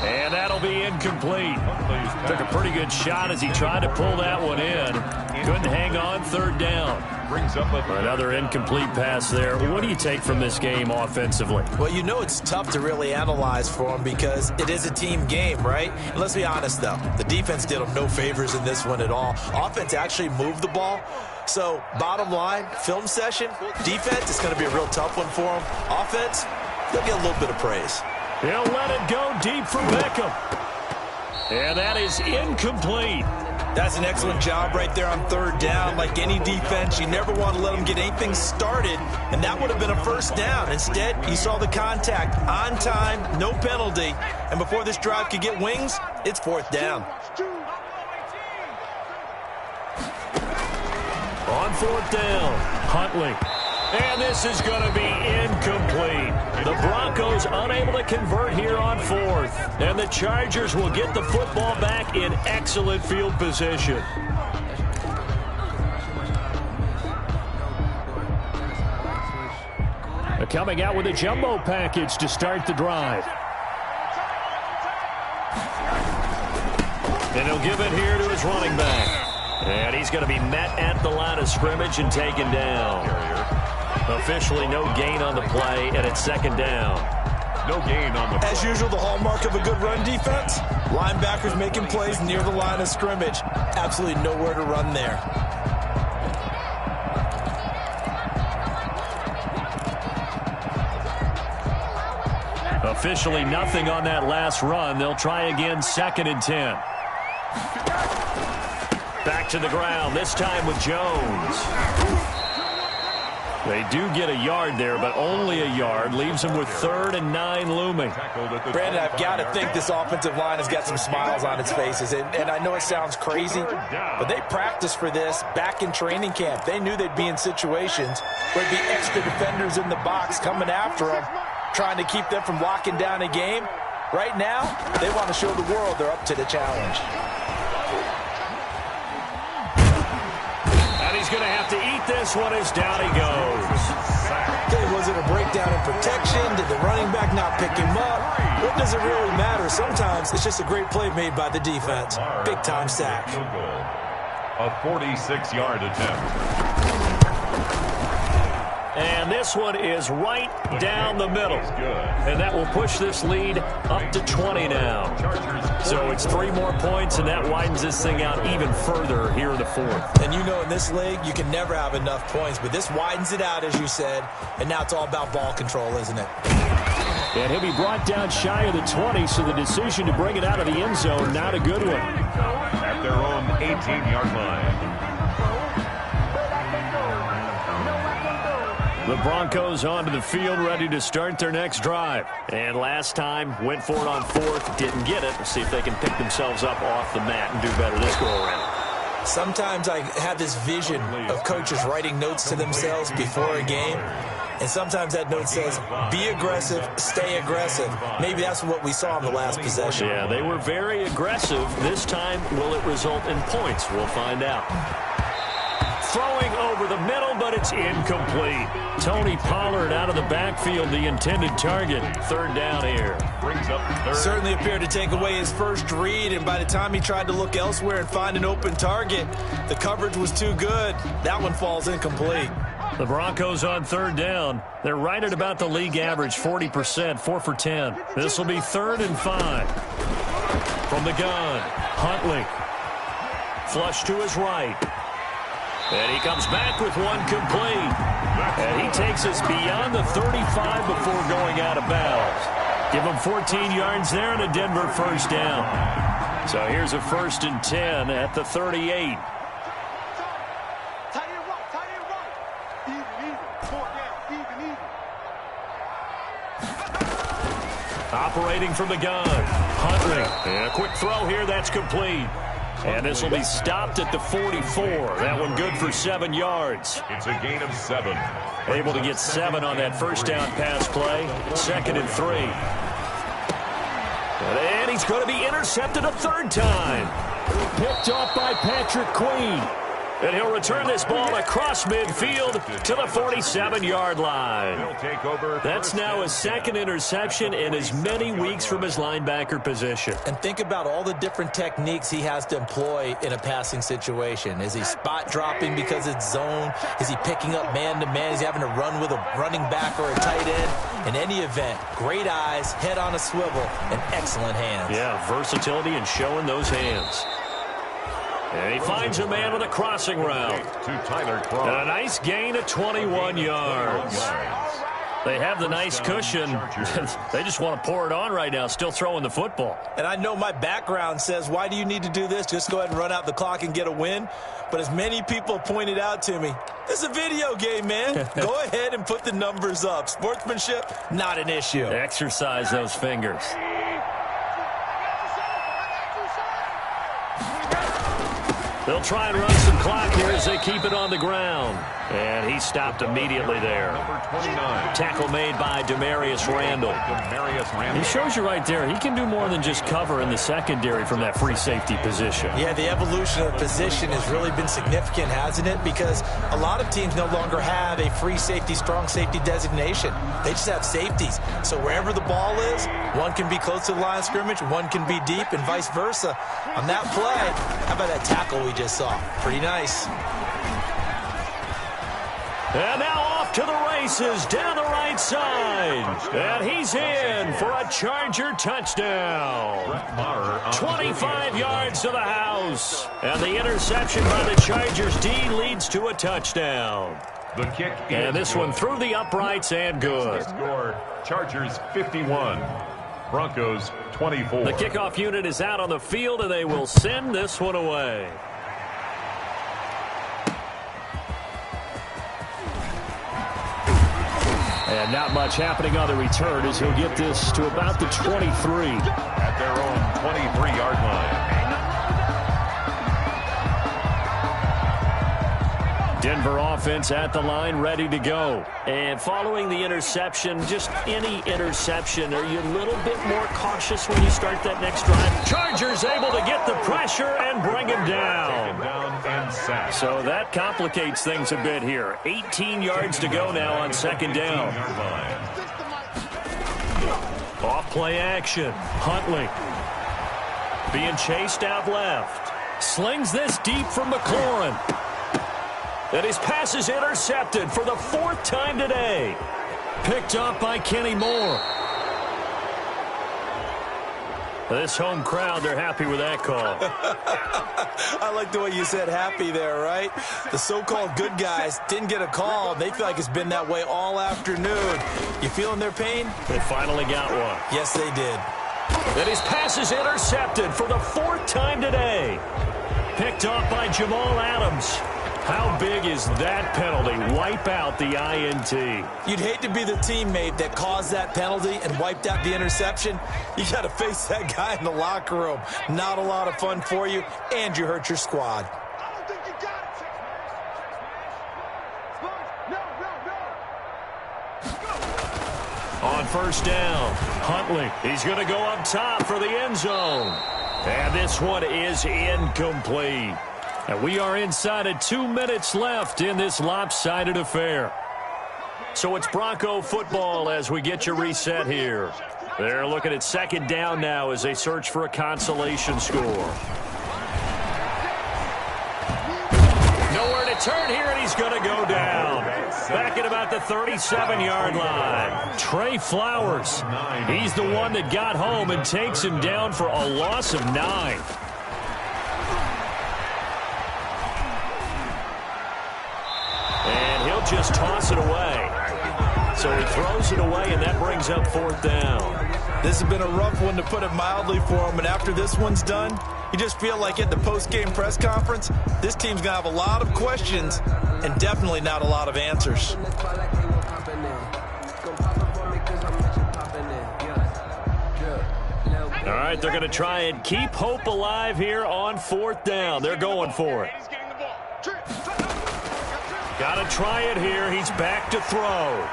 And that'll be incomplete. Took a pretty good shot as he tried to pull that one in. Couldn't hang on, 3rd down. Brings up Another incomplete pass there. What do you take from this game offensively? Well, you know it's tough to really analyze for them because it is a team game, right? And let's be honest, though. The defense did them no favors in this one at all. Offense actually moved the ball. So, bottom line, film session, defense is going to be a real tough one for them. Offense, they'll get a little bit of praise. He'll let it go deep for Beckham. And that is incomplete. That's an excellent job right there on 3rd down. Like any defense, you never want to let them get anything started, and that would have been a 1st down. Instead, you saw the contact on time, no penalty, and before this drive could get wings, it's 4th down. On 4th down, Huntley. And this is going to be incomplete. The Broncos unable to convert here on 4th. And the Chargers will get the football back in excellent field position. They're coming out with a jumbo package to start the drive. And he'll give it here to his running back. And he's going to be met at the line of scrimmage and taken down. Officially no gain on the play, and it's 2nd down. No gain on the play. As usual, the hallmark of a good run defense, linebackers making plays near the line of scrimmage. Absolutely nowhere to run there. Officially nothing on that last run. They'll try again, 2nd and 10. Back to the ground, this time with Jones. They do get a yard there, but only a yard. Leaves them with 3rd and 9 looming. Brandon, I've got to think this offensive line has got some smiles on its faces. And I know it sounds crazy, but they practiced for this back in training camp. They knew they'd be in situations where there'd be extra defenders in the box coming after them, trying to keep them from locking down a game. Right now, they want to show the world they're up to the challenge. He's going to have to eat this one as down he goes. Okay, was it a breakdown in protection? Did the running back not pick him up? What does it really matter? Sometimes it's just a great play made by the defense. Big-time sack. A 46-yard attempt. And this one is right down the middle. And that will push this lead up to 20 now. So it's 3 more points, and that widens this thing out even further here in the 4th. And you know in this league, you can never have enough points, but this widens it out, as you said, and now it's all about ball control, isn't it? And he'll be brought down shy of the 20, so the decision to bring it out of the end zone, not a good one. At their own 18-yard line. The Broncos onto the field, ready to start their next drive. And last time, went for it on 4th, didn't get it. Let's see if they can pick themselves up off the mat and do better this go-around. Sometimes I have this vision of coaches writing notes to themselves before a game. And sometimes that note says, be aggressive, stay aggressive. Maybe that's what we saw in the last possession. Yeah, they were very aggressive. This time, will it result in points? We'll find out. Throwing over the middle, but it's incomplete. Tony Pollard out of the backfield, the intended target. 3rd down here. Brings up 3rd. Certainly appeared to take away his first read, and by the time he tried to look elsewhere and find an open target, the coverage was too good. That one falls incomplete. The Broncos on 3rd down. They're right at about the league average, 40%, 4 for 10. This will be 3rd and 5. From the gun, Huntley. Flush to his right. And he comes back with one complete. And he takes us beyond the 35 before going out of bounds. Give him 14 yards there and a Denver 1st down. So here's a 1st and 10 at the 38. Operating from the gun, Huntley. And a quick throw here, that's complete. And this will be stopped at the 44. That one good for 7 yards. It's a gain of 7. Able to get 7 on that 1st down pass play. 2nd and 3. And he's going to be intercepted a 3rd time. Picked off by Patrick Queen. And he'll return this ball across midfield to the 47-yard line. That's now his second interception in as many weeks from his linebacker position. And think about all the different techniques he has to employ in a passing situation. Is he spot dropping because it's zone? Is he picking up man-to-man? Is he having to run with a running back or a tight end? In any event, great eyes, head on a swivel, and excellent hands. Yeah, versatility and showing those hands. And he finds a man with a crossing route. And a nice gain of 21 yards. They have the nice cushion. They just want to pour it on right now, still throwing the football. And I know my background says, why do you need to do this? Just go ahead and run out the clock and get a win. But as many people pointed out to me, it's a video game, man. Go ahead and put the numbers up. Sportsmanship, not an issue. Exercise those fingers. They'll try and run some clock here as they keep it on the ground. And he stopped immediately there. Tackle made by Demarius Randall. He shows you right there, he can do more than just cover in the secondary from that free safety position. Yeah, the evolution of the position has really been significant, hasn't it? Because a lot of teams no longer have a free safety, strong safety designation. They just have safeties. So wherever the ball is, one can be close to the line of scrimmage, one can be deep, and vice versa. On that play, how about that tackle we just saw? Pretty nice. And now off to the races down the right side. And he's in for a Charger touchdown. 25 yards to the house. And the interception by the Chargers D leads to a touchdown. The kick and this one through the uprights and good. Score, Chargers 51, Broncos 24. The kickoff unit is out on the field, and they will send this one away. And not much happening on the return as he'll get this to about the 23. At their own 23-yard line. Denver offense at the line, ready to go. And following the interception, just any interception, are you a little bit more cautious when you start that next drive? Chargers able to get the pressure and bring him down. So that complicates things a bit here. 18 yards to go now on second down. Off play action. Huntley being chased out left. Slings this deep from McLaurin. And his pass is intercepted for the fourth time today. Picked up by Kenny Moore. This home crowd, they're happy with that call. I like the way you said happy there, right? The so-called good guys didn't get a call. They feel like it's been that way all afternoon. You feeling their pain? They finally got one. Yes, they did. And his pass is intercepted for the fourth time today. Picked off by Jamal Adams. How big is that penalty? Wipe out the INT. You'd hate to be the teammate that caused that penalty and wiped out the interception. You got to face that guy in the locker room. Not a lot of fun for you, and you hurt your squad. I don't think you got it. On first down, Huntley. He's going to go up top for the end zone. And this one is incomplete. And we are inside of 2 minutes left in this lopsided affair. So it's Bronco football as we get you reset here. They're looking at second down now as they search for a consolation score. Nowhere to turn here, and he's going to go down. Back at about the 37-yard line. Trey Flowers. He's the one that got home and takes him down for a loss of 9. And he'll just toss it away. So he throws it away, and that brings up fourth down. This has been a rough one, to put it mildly, for him. And after this one's done, you just feel like at the post-game press conference, this team's going to have a lot of questions and definitely not a lot of answers. All right, they're going to try and keep hope alive here on fourth down. They're going for it. Got to try it here. He's back to throw.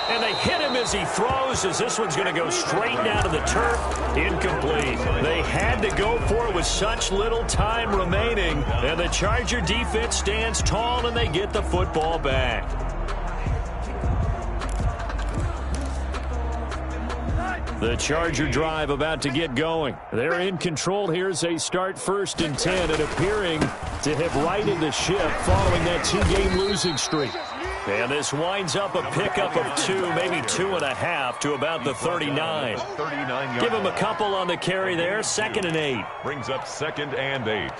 And they hit him as he throws, as this one's going to go straight down to the turf. Incomplete. They had to go for it with such little time remaining. And the Charger defense stands tall, and they get the football back. The Charger drive about to get going. They're in control here as they start 1st and 10 and appearing to have righted the ship following that 2-game losing streak. And this winds up a pickup of 2, maybe 2.5 to about the 39. Give him a couple on the carry there, 2nd and 8. Brings up 2nd and 8.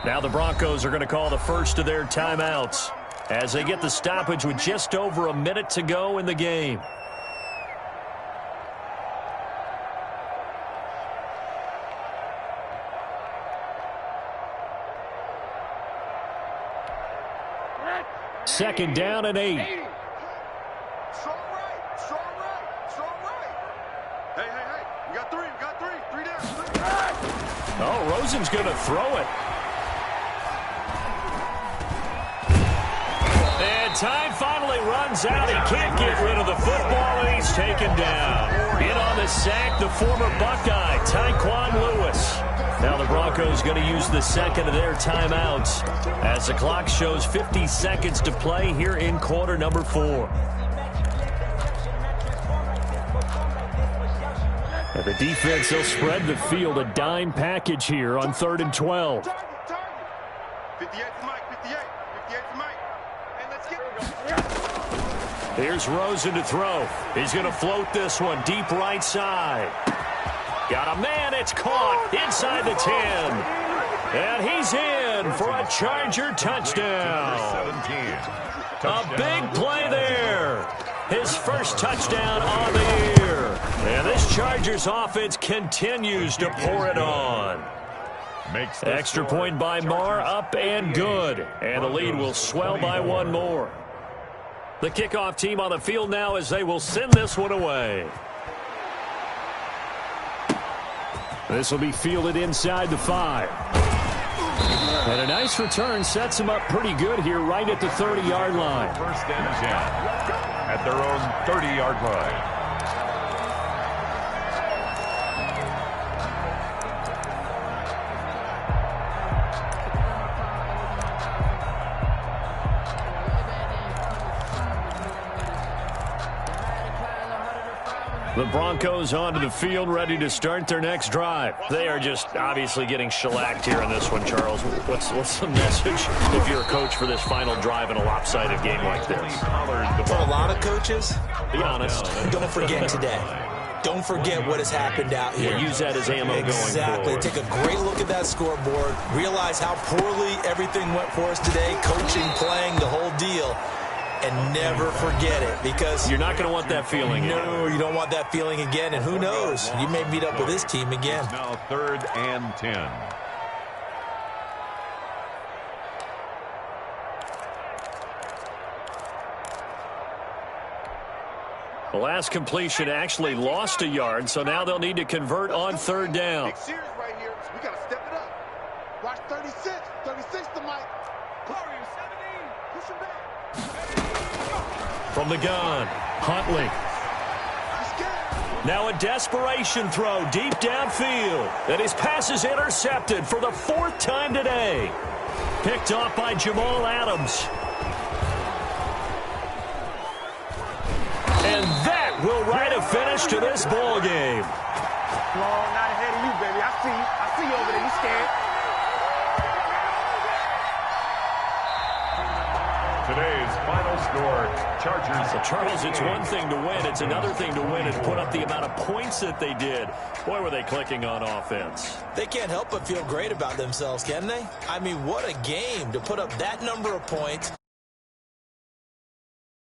Now the Broncos are going to call the first of their timeouts as they get the stoppage with just over a minute to go in the game. Second down and 8. Strong right, strong right, strong right. Hey. We got 3, three down. Oh, Rosen's going to throw it. And time finally runs out. He can't get rid of the football, and he's taken down. In on the sack, the former Buckeye, Tyquan Lewis. Now the Broncos going to use the second of their timeouts as the clock shows 50 seconds to play here in quarter number 4. And the defense, they'll spread the field, a dime package here on 3rd and 12. 58 to Mike, 58 to Mike. And let's get it. Here's Rosen to throw. He's going to float this one deep right side. Got a man, it's caught inside the 10. And he's in for a Charger touchdown. A big play there. His first touchdown on the year. And this Chargers offense continues to pour it on. Extra point by Marr, up and good. And the lead will swell by 1 more. The kickoff team on the field now as they will send this one away. This will be fielded inside the 5. And a nice return sets them up pretty good here right at the 30-yard line. 1st and 10 at their own 30-yard line. The Broncos onto the field, ready to start their next drive. They are just obviously getting shellacked here in this one, Charles. What's the message if you're a coach for this final drive in a lopsided game like this? For a lot of coaches, be honest. Don't forget today. Don't forget what has happened out here. Use that as ammo going forward. Exactly. Take a great look at that scoreboard. Realize how poorly everything went for us today. Coaching, playing, the whole deal. And never forget it, because you're not going to want that feeling. No, you don't want that feeling again. And who knows? You may meet up with this team again. Now 3rd and 10. The last completion actually lost a yard, so now they'll need to convert on 3rd down. Big series right here, so we got to step it up. Watch 36 to Mike. Corey, 17, push him back. From the gun, Huntley. Now a desperation throw deep downfield. And his pass is intercepted for the 4th time today. Picked off by Jamal Adams. And that will write a finish to this ball game. Long, not ahead of you, baby. I see you over there. You scared. Today's final score, Chargers. So Charles, it's one thing to win. It's another thing to win and put up the amount of points that they did. Boy, were they clicking on offense. They can't help but feel great about themselves, can they? I mean, what a game to put up that number of points.